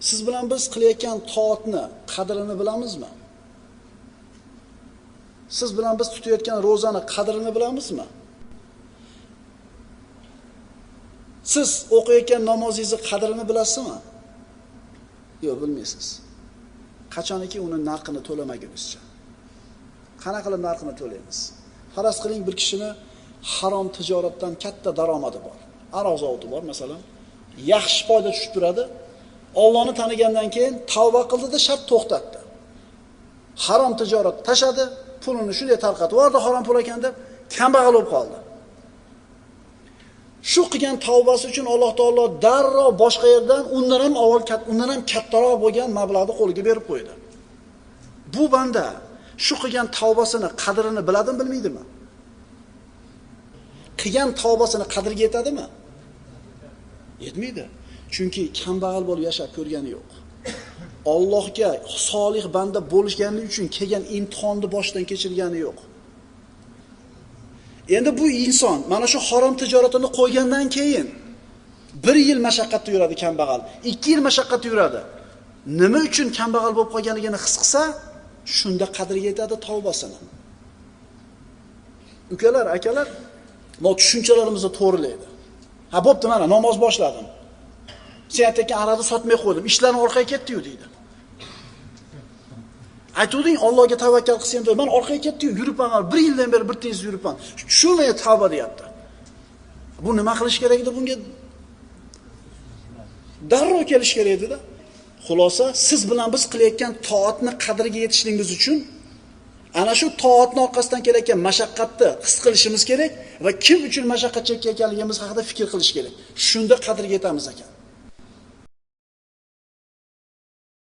Siz bilan biz qilayotgan toatni qadrini bilamizmi? Siz bilan biz tutayotgan ro'zani qadrini bilamizmi? Siz o'qiyotgan namozingizni qadrini bilasizmi? Yo'q, bilmaysiz. Qachoniki uni narxini to'lamagunizcha. Qanaqa qilib narxini to'laymiz? Faraz qiling, bir kishini harom tijoratdan katta daromadi bor. Aroq zavodi bor masalan. Yaxshi foyda tushib turadi. Allohni tanigandan keyin tavba qildida shart to'xtatdi. Harom tijorat tashadi, pulini shunday tarqatib yubordi, harom pul ekan deb kambag'al bo'lib qoldi. Shu qilgan tavbasi uchun Alloh taolo darrov boshqa yerdan undan ham kattaroq bo'lgan mablag'ni qo'liga berib qo'ydi. Bu banda shu qilgan tavbasini qadrini biladimi, bilmaydimi? Qilgan tavbasini qadriga yetadimi? Yetmaydi. Chunki kambag'al bo'lib yashab ko'rgani yo'q. Allohga solih banda bo'lishgani uchun kelgan imtihonni boshdan kechirgani yo'q. Endi bu inson mana shu harom tijoratini qo'ygandan keyin 1 yil mashaqqatda yuradi kambag'al, 2 yil mashaqqatda yuradi. Nima uchun kambag'al bo'lib qolganligini his qilsa, shunda qadriga yetadi tavbasini. Ukalar, akalar, bu tushunchalarimizni to'g'rilaydi. Ha, bo'pti, mana namoz boshladim. Sen aytgan aroqni sotmay qo'ydim, ishlarim orqaga ketdi-yu deydi. Aytuvding Allohga tavakkal qilsam deb, men orqaga ketdim, yuribman, 1 yildan beri bir tez yuribman. Shunday tavba deyapti. Bu nima qilish kerak edi bunga? Darrov kelish kerak edi-da. Xulosa, siz bilan biz qilayotgan toatni qadriga yetishligimiz uchun ana shu toatning orqasidan kelayotgan mashaqqatni his qilishimiz kerak va kim uchun mashaqqat chekayotganligimiz haqida fikr qilish kerak. Shunda qadriga yetamiz ekan.